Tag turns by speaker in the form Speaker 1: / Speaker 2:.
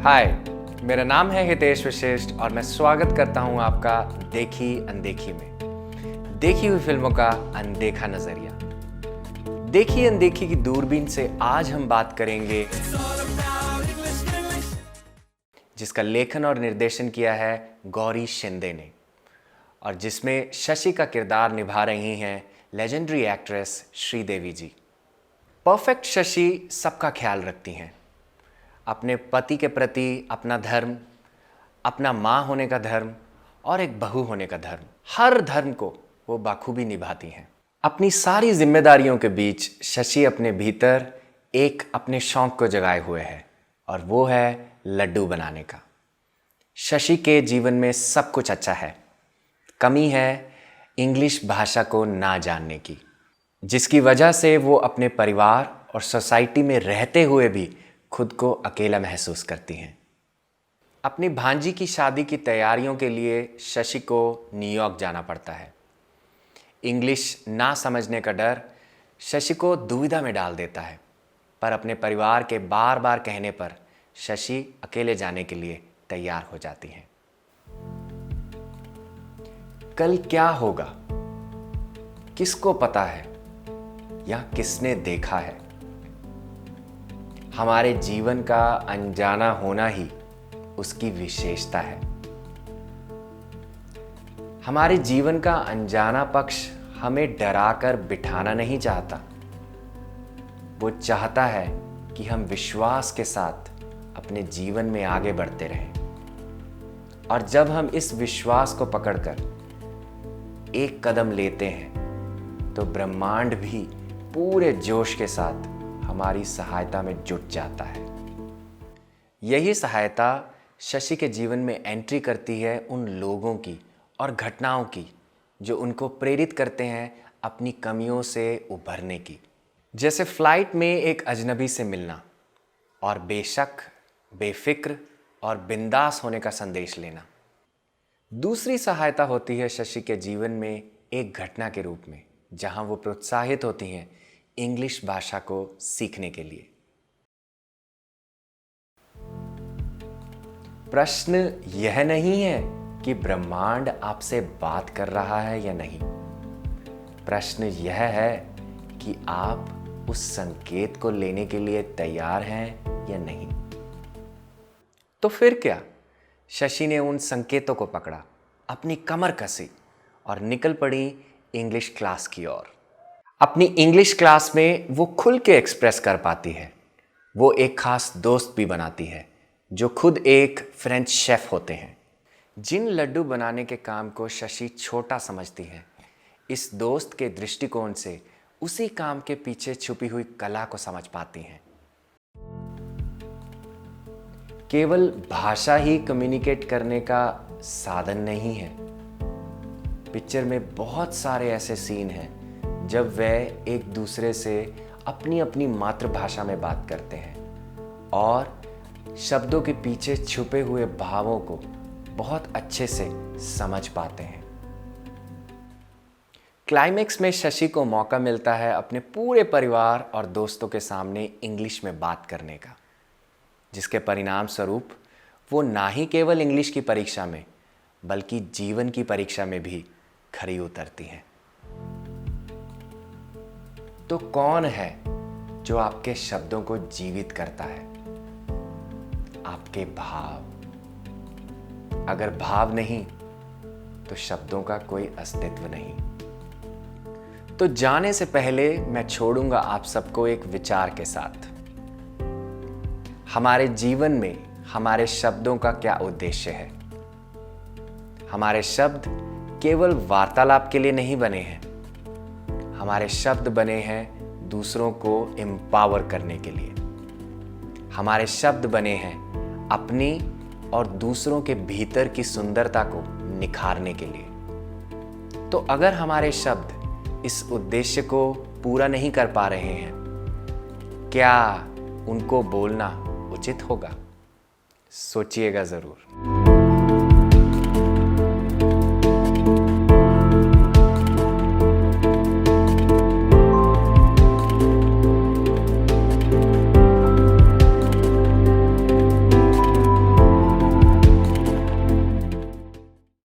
Speaker 1: हाय, मेरा नाम है हितेश विशिष्ट और मैं स्वागत करता हूं आपका देखी अनदेखी में। देखी हुई फिल्मों का अनदेखा नजरिया। देखी अनदेखी की दूरबीन से आज हम बात करेंगे जिसका लेखन और निर्देशन किया है गौरी शिंदे ने और जिसमें शशि का किरदार निभा रही हैं लेजेंडरी एक्ट्रेस श्रीदेवी जी। परफेक्ट शशि सबका ख्याल रखती हैं, अपने पति के प्रति अपना धर्म, अपना माँ होने का धर्म और एक बहू होने का धर्म, हर धर्म को वो बाखूबी निभाती हैं। अपनी सारी जिम्मेदारियों के बीच शशि अपने भीतर एक अपने शौक को जगाए हुए है और वो है लड्डू बनाने का। शशि के जीवन में सब कुछ अच्छा है, कमी है इंग्लिश भाषा को ना जानने की, जिसकी वजह से वो अपने परिवार और सोसाइटी में रहते हुए भी खुद को अकेला महसूस करती हैं। अपनी भांजी की शादी की तैयारियों के लिए शशि को न्यूयॉर्क जाना पड़ता है। इंग्लिश ना समझने का डर शशि को दुविधा में डाल देता है, पर अपने परिवार के बार बार कहने पर शशि अकेले जाने के लिए तैयार हो जाती हैं। कल क्या होगा किसको पता है या किसने देखा है। हमारे जीवन का अनजाना होना ही उसकी विशेषता है। हमारे जीवन का अनजाना पक्ष हमें डराकर बिठाना नहीं चाहता, वो चाहता है कि हम विश्वास के साथ अपने जीवन में आगे बढ़ते रहें। और जब हम इस विश्वास को पकड़कर एक कदम लेते हैं तो ब्रह्मांड भी पूरे जोश के साथ हमारी सहायता में जुट जाता है। यही सहायता शशि के जीवन में एंट्री करती है उन लोगों की और घटनाओं की जो उनको प्रेरित करते हैं अपनी कमियों से उभरने की। जैसे फ्लाइट में एक अजनबी से मिलना और बेशक, बेफिक्र और बिंदास होने का संदेश लेना। दूसरी सहायता होती है शशि के जीवन में एक घटना के रूप में, जहां वो प्रोत्साहित होती हैं इंग्लिश भाषा को सीखने के लिए। प्रश्न यह नहीं है कि ब्रह्मांड आपसे बात कर रहा है या नहीं, प्रश्न यह है कि आप उस संकेत को लेने के लिए तैयार हैं या नहीं। तो फिर क्या, शशि ने उन संकेतों को पकड़ा, अपनी कमर कसी और निकल पड़ी इंग्लिश क्लास की ओर। अपनी इंग्लिश क्लास में वो खुल के एक्सप्रेस कर पाती है। वो एक खास दोस्त भी बनाती है जो खुद एक फ्रेंच शेफ होते हैं। जिन लड्डू बनाने के काम को शशि छोटा समझती है, इस दोस्त के दृष्टिकोण से उसी काम के पीछे छुपी हुई कला को समझ पाती हैं। केवल भाषा ही कम्युनिकेट करने का साधन नहीं है। पिक्चर में बहुत सारे ऐसे सीन हैं जब वह एक दूसरे से अपनी अपनी मातृभाषा में बात करते हैं और शब्दों के पीछे छुपे हुए भावों को बहुत अच्छे से समझ पाते हैं। क्लाइमेक्स में शशि को मौका मिलता है अपने पूरे परिवार और दोस्तों के सामने इंग्लिश में बात करने का, जिसके परिणाम स्वरूप वो ना ही केवल इंग्लिश की परीक्षा में बल्कि जीवन की परीक्षा में भी खरी उतरती हैं। तो कौन है जो आपके शब्दों को जीवित करता है? आपके भाव। अगर भाव नहीं तो शब्दों का कोई अस्तित्व नहीं। तो जाने से पहले मैं छोड़ूंगा आप सबको एक विचार के साथ। हमारे जीवन में हमारे शब्दों का क्या उद्देश्य है? हमारे शब्द केवल वार्तालाप के लिए नहीं बने हैं, हमारे शब्द बने हैं दूसरों को एम्पावर करने के लिए। हमारे शब्द बने हैं अपनी और दूसरों के भीतर की सुंदरता को निखारने के लिए। तो अगर हमारे शब्द इस उद्देश्य को पूरा नहीं कर पा रहे हैं, क्या उनको बोलना उचित होगा? सोचिएगा जरूर।